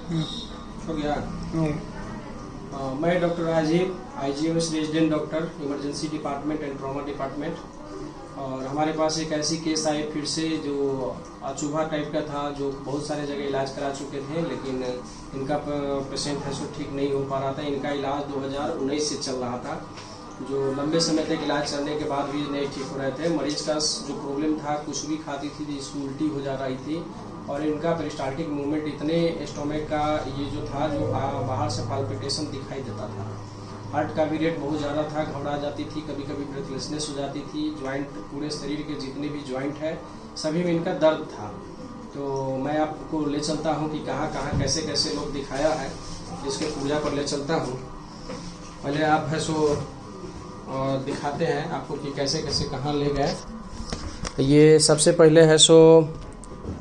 हो गया। मैं doctor Rajiv, IGMS resident doctor, emergency department and trauma department. और हमारे पास एक ऐसी केस आई फिर से जो अचूभा टाइप का था, जो बहुत सारे जगह इलाज करा चुके थे, लेकिन इनका पेशेंट है सो ठीक नहीं हो पा रहा था। इनका इलाज 2019 से चल रहा था, जो लंबे समय तक इलाज करने के बाद भी नहीं ठीक हो रहे थे। मरीज का जो प्रॉब्लम था, कुछ भी खाती थी तो इसको उल्टी हो जा रही थी, और इनका पेरिस्टाल्टिक मूवमेंट इतने स्टोमक का ये जो था, जो बाहर से पाल्पिटेशन दिखाई देता था। हार्ट का भी रेट बहुत ज़्यादा था, घबरा जाती थी, कभी कभी ब्रेथलेसनेस हो जाती थी। ज्वाइंट, पूरे शरीर के जितने भी ज्वाइंट है सभी में इनका दर्द था। तो मैं आपको ले चलता हूँ कि कहाँ कहाँ कैसे कैसे लोग दिखाया है, इसके पूजा पर ले चलता हूँ। पहले आप है सो दिखाते हैं आपको कि कैसे कैसे कहाँ ले गए। ये सबसे पहले है सो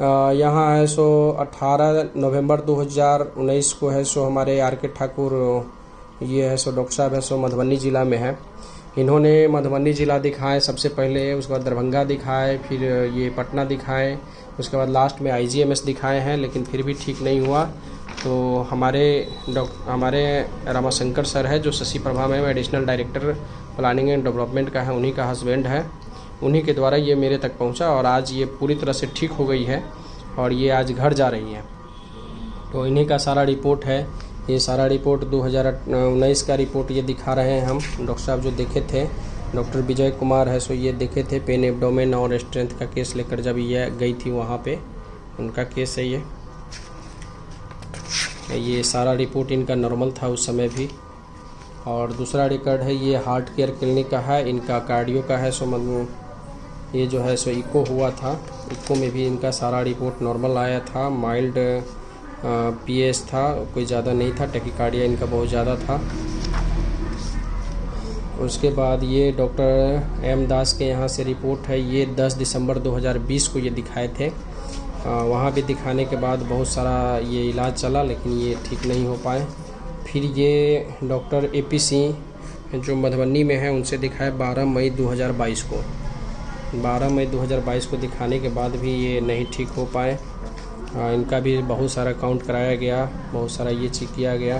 यहाँ है सो 18 नवंबर 2019 को है सो हमारे RK ठाकुर, ये है सो डॉक्टर साहब है सो मधुबनी ज़िला में है। इन्होंने मधुबनी ज़िला दिखाए सबसे पहले, उसके बाद दरभंगा दिखाए, फिर ये पटना दिखाए, उसके बाद लास्ट में IGMS दिखाए हैं, लेकिन फिर भी ठीक नहीं हुआ। तो हमारे रामाशंकर सर है, जो शशि प्रभा में additional director planning and development का है, उन्हीं का हस्बैंड है। उन्हीं के द्वारा ये मेरे तक पहुंचा और आज ये पूरी तरह से ठीक हो गई है और ये आज घर जा रही है। तो इन्हीं का सारा रिपोर्ट है, ये सारा रिपोर्ट 2019 का रिपोर्ट ये दिखा रहे हैं हम। डॉक्टर साहब जो देखे थे, डॉक्टर विजय कुमार है सो ये देखे थे, पेन एब्डोमेन और स्ट्रेंथ का केस लेकर जब ये गई थी वहाँ पे, उनका केस है ये सारा रिपोर्ट इनका नॉर्मल था उस समय भी। और दूसरा रिकॉर्ड है ये हार्ट केयर क्लिनिक का है, इनका कार्डियो का है सो ये जो है सो इको हुआ था, इको में भी इनका सारा रिपोर्ट नॉर्मल आया था। माइल्ड PS था, कोई ज़्यादा नहीं था। टैकीकार्डिया इनका बहुत ज़्यादा था। उसके बाद ये डॉक्टर M दास के यहाँ से रिपोर्ट है, ये 10 दिसंबर 2020 को ये दिखाए थे। वहाँ भी दिखाने के बाद बहुत सारा ये इलाज चला, लेकिन ये ठीक नहीं हो पाए। फिर ये डॉक्टर AP सिंह जो मधुबनी में है, उनसे दिखाए 12 मई 2022 को। 12 मई 2022 को दिखाने के बाद भी ये नहीं ठीक हो पाए। इनका भी बहुत सारा काउंट कराया गया, बहुत सारा ये चेक किया गया।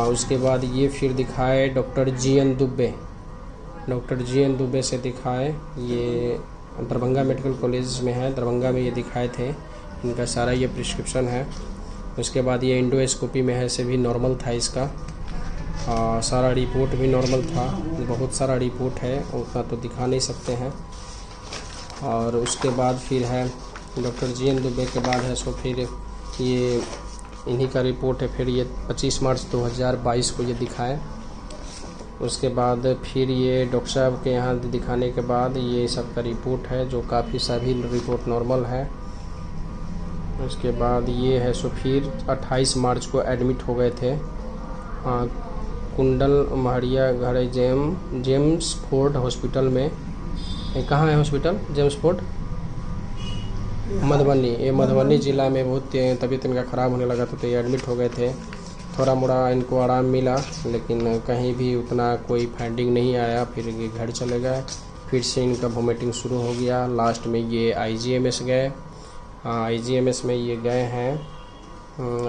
उसके बाद ये फिर दिखाए doctor GN Dubey, doctor GN Dubey से दिखाए, ये दरभंगा मेडिकल कॉलेज में है, दरभंगा में ये दिखाए थे। इनका सारा ये प्रिस्क्रिप्शन है। उसके बाद ये एंडोस्कोपी में है, से भी नॉर्मल था इसका। सारा रिपोर्ट भी नॉर्मल था। बहुत सारा रिपोर्ट है, उतना तो दिखा नहीं सकते हैं। और उसके बाद फिर है डॉक्टर GN दुबे के बाद है सो फिर ये इन्हीं का रिपोर्ट है। फिर ये 25 मार्च 2022 को ये दिखाए। उसके बाद फिर ये डॉक्टर साहब के यहाँ दिखाने के बाद ये सब का रिपोर्ट है, जो काफ़ी सभी रिपोर्ट नॉर्मल है। उसके बाद ये है सो फिर 28 मार्च को एडमिट हो गए थे कुंडल महरिया घर जेम्स फोर्ड हॉस्पिटल में। कहाँ है हॉस्पिटल? जेम्स फोर्ड मधुबनी, ये मधुबनी ज़िला में। बहुत तबीयत इनका ख़राब होने लगा था, तो ये एडमिट हो गए थे। थोड़ा मोड़ा इनको आराम मिला, लेकिन कहीं भी उतना कोई फाइंडिंग नहीं आया। फिर ये घर चले गए, फिर से इनका वोमिटिंग शुरू हो गया। लास्ट में ये IGMS गए। IGMS में ये गए हैं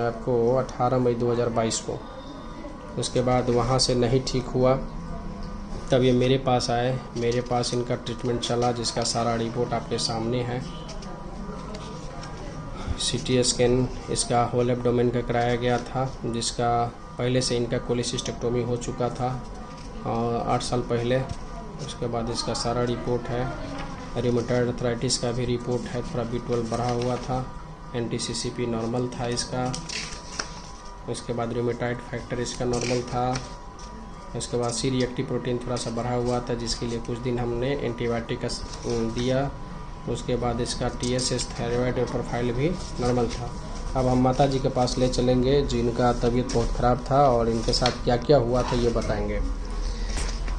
आपको 18 मई 2022 को। उसके बाद वहाँ से नहीं ठीक हुआ, तब ये मेरे पास आए। मेरे पास इनका ट्रीटमेंट चला, जिसका सारा रिपोर्ट आपके सामने है। CT स्कैन इसका होल एब्डोमेन का कराया गया था, जिसका पहले से इनका कोलिसिस्टेक्टोमी हो चुका था 8 साल पहले। उसके बाद इसका सारा रिपोर्ट है। रिमेटॉइड आर्थराइटिस का भी रिपोर्ट है, थोड़ा B12 बढ़ा हुआ था। NT-CCP नॉर्मल था इसका। उसके बाद रिमेटॉइड फैक्टर इसका नॉर्मल था। उसके बाद C रिएक्टिव प्रोटीन थोड़ा सा बढ़ा हुआ था, जिसके लिए कुछ दिन हमने एंटीबायोटिक दिया। उसके बाद इसका TSH थायराइड प्रोफाइल भी नॉर्मल था। अब हम माता जी के पास ले चलेंगे, जिनका तबीयत बहुत ख़राब था, और इनके साथ क्या क्या हुआ था ये बताएंगे।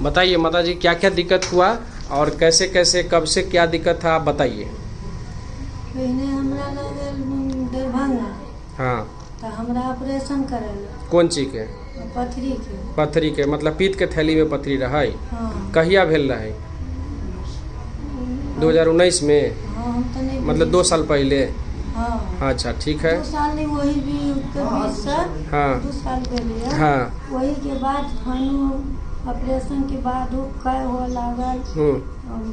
बताइए माता जी, क्या क्या दिक्कत हुआ और कैसे कैसे कब से क्या दिक्कत था, आप बताइए। दरभंगा, हाँ, तो हमरा ऑपरेशन करेला। कौन चीज के? पथरी के मतलब पीत के थैली में पथरी रहा। हाँ। कहिया भेल रहा? 2019 में। हाँ, हम तो नहीं मतलब 2 साल पहले। हाँ। अच्छा ठीक है। 2 साल नहीं, वही भी उत्तर बीस सर हाँ 2 साल पहले हाँ वही के बाद खानो ऑपरेशन के बाद वो काय हो लागल,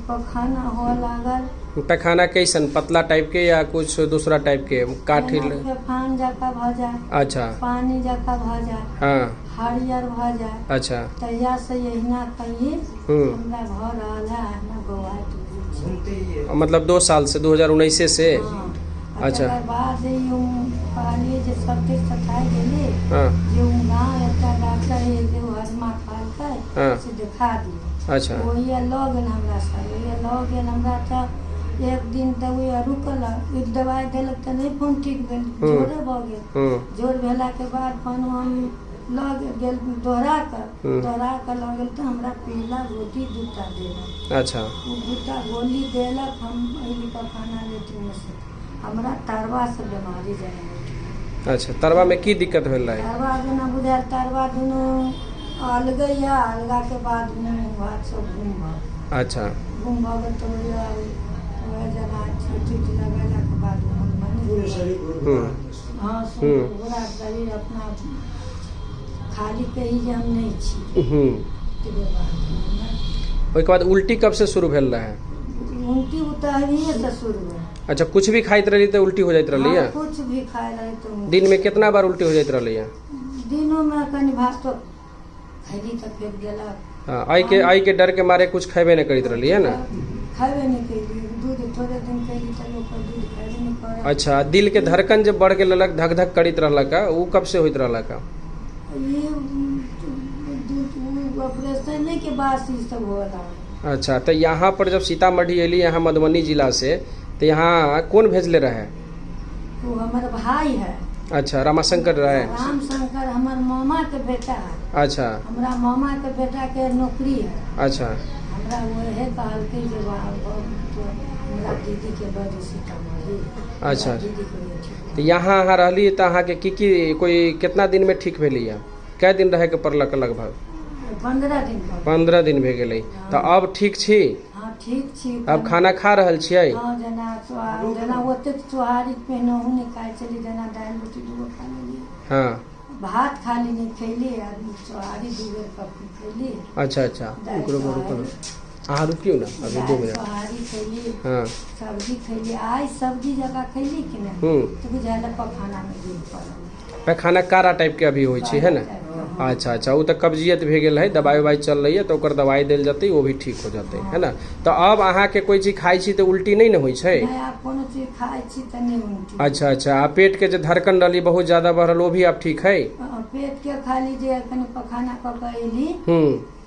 पखाना हो लागल। पैखाना कैसन, पतला टाइप के या कुछ दूसरा टाइप के, काठी? फान जाका भ जाए, अच्छा पानी जाका भ जाए, हाँ हरियर भ जाए। अच्छा तैया से यहिना कहीं हमरा घर रहल है ना गवाह। मतलब 2 साल से 2019 से? अच्छा। तकर बाद कहलिए जे सबके सताई गेली हाँ जे गाँव एकटा डॉक्टर है जे हजमा खाल हाँ। से दिखा दिए। अच्छा वही लऽ गेल हमरा सर, वही लऽ गेल हमरा तऽ एक दिन तऽ वही रुकल, एक दवाई देलक तऽ नहीं फोन ठीक भेल, जोरे भऽ गेल। जोर भेला के बाद फोन हम लऽ गेल दोहरा कर लऽ गेल तऽ हमरा पीला गोटी 2टा देलक। अच्छा वो 2टा गोली देलक, हम अइली पखाना लेटरिन से, हमरा तरवा से बीमारी जाए। अच्छा तरवा में की दिक्कत भेल रहे? तरवा जेना बुझायल तरवा दुनू अलगे या अलगा के बाद मुँह हाथ सब घूम भऽ। अच्छा घूम भऽ गेल तऽ वह जगह चोट लगेला के बाद पूरे शरीर हाँ पूरा शरीर अपना खाली कही जे हम नहीं छी। ओके बाद उल्टी कब से शुरू भेल रहे? उल्टी उतरिए से शुरू है। अच्छा कुछ भी खाइत रही तो उल्टी हो जाती रही है? कुछ भी खाए रही तो दिन में कितना बार उल्टी हो जाती रही है? दिनों में कहीं भात तो खैली तो फेंक देला। हाँ आई के डर के मारे कुछ खाबे नहीं करीत रही है ना? खाबे नहीं कैली, दूध थोड़े दिन कैली तो लोग दूध खाबे नहीं करे। अच्छा दिल के धड़कन जब बढ़ के ललक धक धक करीत रहला का, वो कब से होइत रहला का? ये ऑपरेशन के बाद ही सब होला। अच्छा तो यहाँ पर जब सीतामढ़ी अली यहाँ मधुबनी जिला से, तो यहाँ कौन भेजले रहे? वो हमारा भाई है। अच्छा रामाशंकर रहे? राम शंकर हमारे मामा के बेटा है। अच्छा हमरा मामा के बेटा के नौकरी है। अच्छा हमरा वह कहल के जे हमरा दीदी के बड़ी सीतामढ़ी। अच्छा दीदी के तो यहाँ रहली तो अहाँ के की कोई कितना दिन में ठीक भेली है? कै दिन रहे के पड़लक लगभग? 15 दिन। 15 दिन भे गेलै। तो अब ठीक छी? हाँ ठीक छी। अब खाना खा रहल छियै? हाँ जना ओते सोहारी पहनहु नहीं खाए चली, जना दाल रोटी 2 खा लेली। हाँ भात खाली नहीं खैली, सोहारी 2 बेर कप खैली। अच्छा अच्छा हाँ रुकियो ना अभी 2 मिनट। सोहारी खैली, हाँ सब्जी खैली। आज सब्जी जगह खैली कि नहीं तो बुझाइल पखाना में गिर पड़ल। पैखाना कारा टाइप के अभी होइ छै है ना? अच्छा अच्छा वो तो कब्जियत भे गेल है, दवाई उवाई चल रही है तो ओकर दवाई देल जते वो भी ठीक हो जाते है ना? तो अब अहाँ के कोई चीज खाई छी तो उल्टी नहीं न होइ छै? कोनो चीज खाई छी त नहीं उल्टी। अच्छा अच्छा पेट के जो धड़कन रही बहुत ज्यादा बढ़ल वो भी अब ठीक है? पेट के खाली जे कनी पखाना पकैली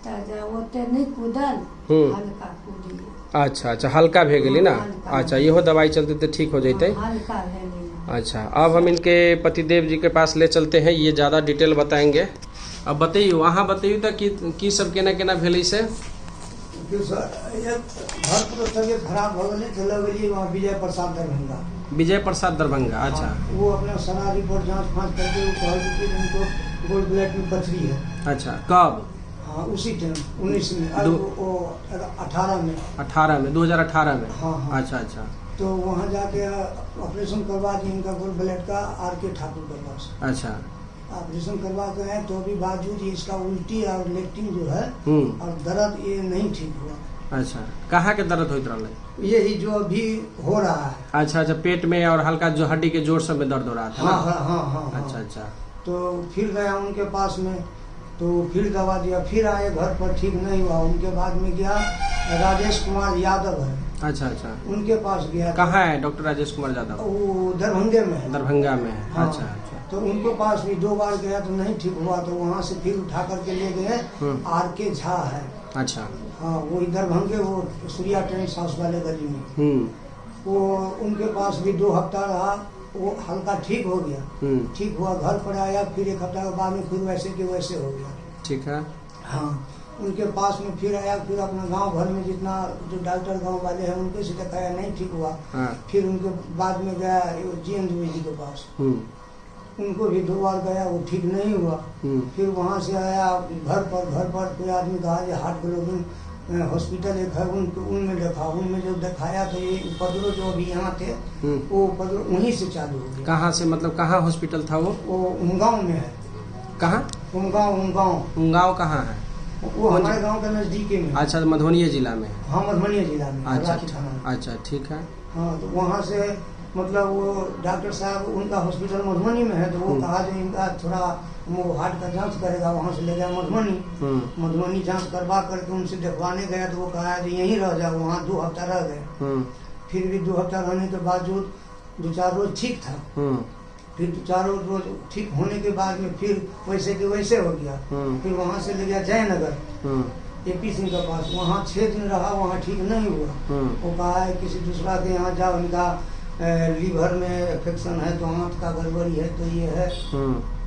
त ओते नहीं कूदल, हल्का कूदी। अच्छा अच्छा हल्का भे गेली ना? अच्छा इहो दवाई चलते तो ठीक हो जैते? हल्का भेली। अच्छा अब हम इनके पतिदेव जी के पास ले चलते हैं, ये ज़्यादा डिटेल बताएंगे। अब बताइए वहाँ बताइए तो की सब केना केना भेलै से? घर पर तबियत खराब हो गई तो लगेली वहाँ विजय प्रसाद दरभंगा। विजय प्रसाद दरभंगा अच्छा। वो अपना सारा रिपोर्ट जांच फाँच करके वो कहा कि उनको गोल्ड ब्लैक में पथरी है। अच्छा कब? हाँ उसी टाइम 19 में 18 में 2018 में। हाँ हाँ अच्छा अच्छा तो वहाँ जाके ऑपरेशन करवा दिए इनका गोल्ड ब्लैक का RK ठाकुर के पास। अच्छा ऑपरेशन करवा के आए तो भी बावजूद इसका उल्टी और लेट्रिन जो है और दर्द ये नहीं ठीक हुआ। अच्छा कहाँ के दर्द होइत रहले? यही जो अभी हो रहा है। अच्छा अच्छा पेट में और हल्का जो हड्डी के जोड़ सब में दर्द हो रहा था? हाँ हाँ हाँ हाँ। अच्छा अच्छा तो फिर गया उनके पास में तो फिर दवा दिया, फिर आए घर पर ठीक नहीं हुआ। उनके बाद में गया राजेश कुमार यादव है। अच्छा अच्छा उनके पास गया। कहाँ है डॉक्टर राजेश कुमार यादव? वो दरभंगे में है। दरभंगा में है। हाँ। अच्छा अच्छा तो उनके पास भी 2 बार गया तो नहीं ठीक हुआ, तो वहाँ से फिर उठा करके ले गए RK झा है। अच्छा हाँ वो इधर भंगे वो सूर्या टेंट हाउस वाले गली में। वो उनके पास भी 2 हफ्ता रहा, वो हल्का ठीक हो गया। ठीक हुआ घर पर आया, फिर 1 हफ्ता के बाद में फिर वैसे के वैसे हो गया। ठीक है हाँ। उनके पास में फिर आया, फिर अपना गांव भर में जितना जो डॉक्टर गांव वाले हैं उनके से दिखाया, नहीं ठीक हुआ। फिर उनके बाद में गया GN द्विवेदी के पास, उनको भी 2 बार गया, वो ठीक नहीं हुआ। फिर वहाँ से आया घर पर कोई आदमी कहा हार्ट ग्लोबिन हॉस्पिटल एक है उनमें देखा, उनमें जो दिखाया तो ये उपद्रव जो अभी यहाँ थे वो उपद्रव वहीं से चालू हो गया। कहाँ से, मतलब कहाँ हॉस्पिटल था वो उमगांव में है। कहाँ? उमगांव कहाँ है? वो हमारे गांव के नजदीक में। अच्छा, मधुबनी जिला में? हाँ, मधुबनी जिला में। अच्छा थाना। अच्छा, ठीक है। हाँ, तो वहाँ से मतलब वो डॉक्टर साहब उनका हॉस्पिटल मधुबनी में है, तो वो कहा जो इनका थोड़ा वो हार्ट का जांच करेगा, वहाँ से ले गया मधुबनी जांच करवा करके उनसे दिखवाने गया, तो वो कहा जो यहीं रह जाओ। वहाँ 2 हफ्ता रह गए। फिर भी 2 हफ्ता रहने के बावजूद 2-4 रोज ठीक था। फिर 2-4 रोज ठीक होने के बाद में फिर वैसे के वैसे हो गया। फिर वहाँ से ले गया जयनगर AP सिंह के पास। वहाँ 6 दिन रहा, वहाँ ठीक नहीं हुआ। वो कहा है किसी दूसरा के यहाँ जाओ, इनका लीवर में इन्फेक्शन है, तो आँख का गड़बड़ी है, तो ये है।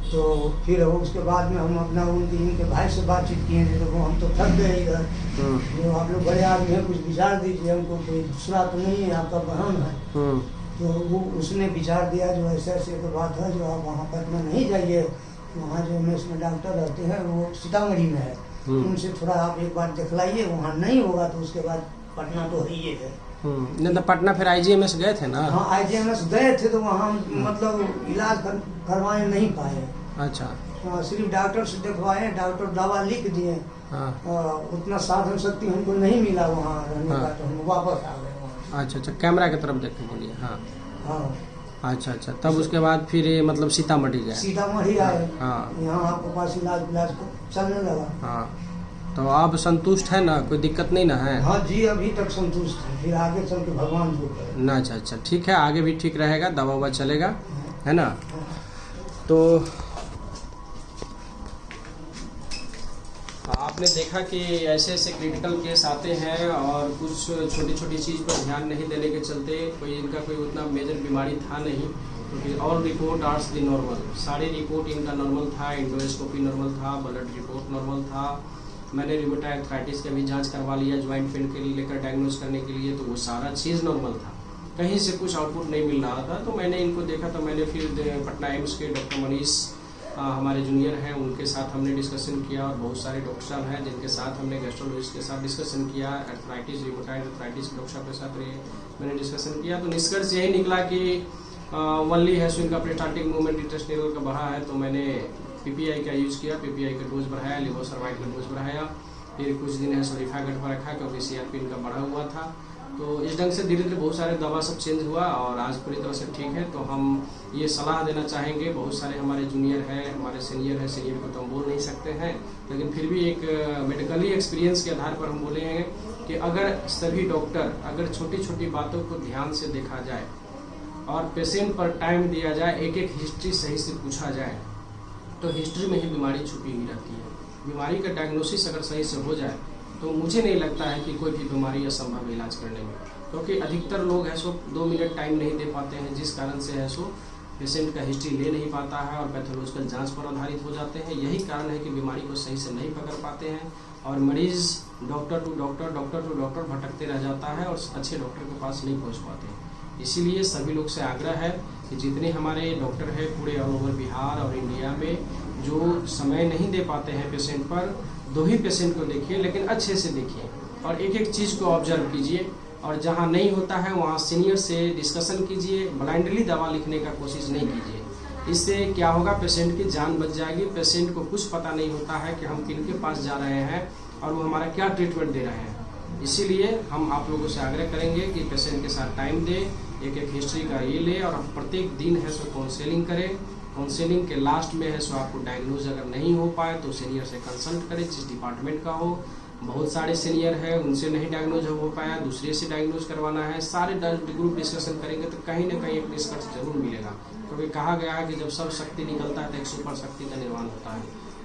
तो फिर उसके बाद में हम अपना इनके भाई से बातचीत किए, तो हम तो थक गए इधर, जो आप लोग बड़े आदमी हैं, कुछ विचार दीजिए, हमको कोई दूसरा तो नहीं है, आपका बहन है। तो वो उसने विचार दिया जो ऐसे ऐसे की बात है, जो आप वहाँ पटना नहीं जाइए, वहाँ जो MS में डॉक्टर रहते हैं वो सीतामढ़ी में है, उनसे थोड़ा आप एक बार दिखलाइए, वहाँ नहीं होगा तो उसके बाद पटना तो ही है। नहीं तो पटना फिर IGMS गए थे ना? हाँ, IGMS गए थे, तो वहाँ मतलब इलाज करवाने नहीं पाए। अच्छा। सिर्फ डॉक्टर से दिखवाए, डॉक्टर दवा लिख दिए। उतना साधन शक्ति हमको नहीं मिला वहाँ रहने का, तो हम वापस आ गए वहाँ। अच्छा, कैमरा की तरफ देखने बोलिए। हाँ। अच्छा, तब उसके बाद फिर मतलब सीतामढ़ी गए? सीतामढ़ी आए। हाँ। यहाँ आपके पास इलाज चलने लगा। हाँ, तो आप संतुष्ट है ना? कोई दिक्कत नहीं ना है? हाँ जी, अभी तक संतुष्ट है। फिर आगे चल के भगवान जो करे ना। अच्छा, ठीक है, आगे भी ठीक रहेगा, दवा चलेगा, है ना? तो आपने देखा कि ऐसे ऐसे क्रिटिकल केस आते हैं और कुछ छोटी छोटी चीज़ पर ध्यान नहीं देने के चलते इनका कोई उतना मेजर बीमारी था नहीं, क्योंकि all report are the normal, सारी रिपोर्ट इनका नॉर्मल था, एंडोस्कोपी नॉर्मल था, ब्लड रिपोर्ट नॉर्मल था। मैंने रिमेटॉइड आर्थराइटिस का भी जांच करवा लिया ज्वाइंट पेन के लेकर डायग्नोज करने के लिए, तो वो सारा चीज़ नॉर्मल था, कहीं से कुछ आउटपुट नहीं मिल रहा था। तो मैंने इनको देखा, तो मैंने फिर पटना एम्स के डॉक्टर मनीष हमारे जूनियर हैं, उनके साथ हमने डिस्कशन किया, और बहुत सारे डॉक्टर साहब हैं जिनके साथ हमने गैस्ट्रोलॉजिस्ट के साथ डिस्कशन किया, आर्थराइटिस रिमेटॉइड आर्थराइटिस के डॉक्टर साहब के साथ मैंने डिस्कशन किया। तो निष्कर्ष यही निकला कि ओनली है सो इनका पेरिस्टाल्टिक मूवमेंट इंटेस्टिनल का बढ़ा है। तो मैंने PPI का यूज़ किया, PPI का डोज बढ़ाया, लिवोसर्वाइड का डोज बढ़ाया, फिर कुछ दिन है सो रिफागट पर रखा, क्योंकि CRP इनका बढ़ा हुआ था। तो इस ढंग से धीरे धीरे बहुत सारे दवा सब चेंज हुआ और आज पूरी तरह से ठीक है। तो हम ये सलाह देना चाहेंगे, बहुत सारे हमारे जूनियर हैं, हमारे सीनियर हैं, सीनियर को तो हम बोल नहीं सकते हैं, लेकिन फिर भी एक मेडिकली एक्सपीरियंस के आधार पर हम बोलेंगे कि अगर सभी डॉक्टर अगर छोटी छोटी बातों को ध्यान से देखा जाए और पेशेंट पर टाइम दिया जाए, एक एक हिस्ट्री सही से पूछा जाए, तो हिस्ट्री में ही बीमारी छुपी हुई रहती है। बीमारी का डायग्नोसिस अगर सही से हो जाए तो मुझे नहीं लगता है कि कोई भी बीमारी असंभव इलाज करने में, क्योंकि अधिकतर लोग है सो 2 मिनट टाइम नहीं दे पाते हैं, जिस कारण से है सो पेशेंट का हिस्ट्री ले नहीं पाता है और पैथोलॉजिकल जांच पर आधारित हो जाते हैं। यही कारण है कि बीमारी को सही से नहीं पकड़ पाते हैं और मरीज डॉक्टर टू डॉक्टर भटकते रह जाता है और अच्छे डॉक्टर के पास नहीं पहुँच पाते हैं। इसीलिए सभी लोग से आग्रह है कि जितने हमारे डॉक्टर हैं पूरे ऑल ओवर बिहार और इंडिया में, जो समय नहीं दे पाते हैं पेशेंट पर, 2 ही पेशेंट को देखिए, लेकिन अच्छे से देखिए और एक एक चीज़ को ऑब्जर्व कीजिए, और जहाँ नहीं होता है वहाँ सीनियर से डिस्कशन कीजिए, ब्लाइंडली दवा लिखने का कोशिश नहीं कीजिए। इससे क्या होगा, पेशेंट की जान बच जाएगी। पेशेंट को कुछ पता नहीं होता है कि हम किन के पास जा रहे हैं और वो हमारा क्या ट्रीटमेंट दे रहे हैं। इसीलिए हम आप लोगों से आग्रह करेंगे कि पेशेंट के साथ टाइम दें, एक एक हिस्ट्री का ये ले और प्रत्येक दिन है सो काउंसलिंग करें। काउंसलिंग के लास्ट में है सो आपको डायग्नोज अगर नहीं हो पाए तो सीनियर से कंसल्ट करें, जिस डिपार्टमेंट का हो। बहुत सारे सीनियर हैं, उनसे नहीं डायग्नोज हो पाया, दूसरे से डायग्नोज करवाना है, सारे ग्रुप डिस्कशन करेंगे तो कहीं ना कहीं एक निष्कर्ष जरूर मिलेगा, क्योंकि कहा गया है कि जब सब शक्ति निकलता है तो एक सुपर शक्ति का निर्माण होता है।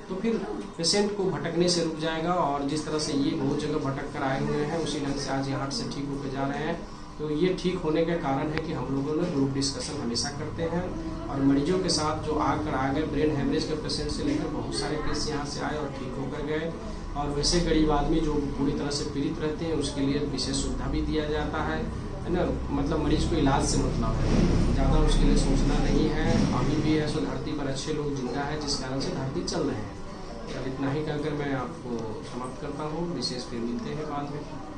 तो फिर पेशेंट को भटकने से रुक जाएगा, और जिस तरह से ये बहुत जगह भटक कर आए हुए हैं उसी ढंग से आज ये हार्ट से ठीक होकर जा रहे हैं। तो ये ठीक होने का कारण है कि हम लोगों ने ग्रुप डिस्कशन हमेशा करते हैं, और मरीजों के साथ जो आकर आ गए, ब्रेन हेमरेज के पेशेंट से लेकर बहुत सारे केस यहाँ से आए और ठीक होकर गए। और वैसे गरीब आदमी जो पूरी तरह से पीड़ित रहते हैं उसके लिए विशेष सुविधा भी दिया जाता है ना। मतलब मरीज को इलाज से मतलब है, ज़्यादा उसके लिए सोचना नहीं है। अभी भी है सो धरती पर अच्छे लोग जिंदा है, जिस कारण से धरती चल रहे हैं। अब इतना ही कहकर मैं आपको समाप्त करता हूँ। विशेष फिर मिलते हैं बाद में।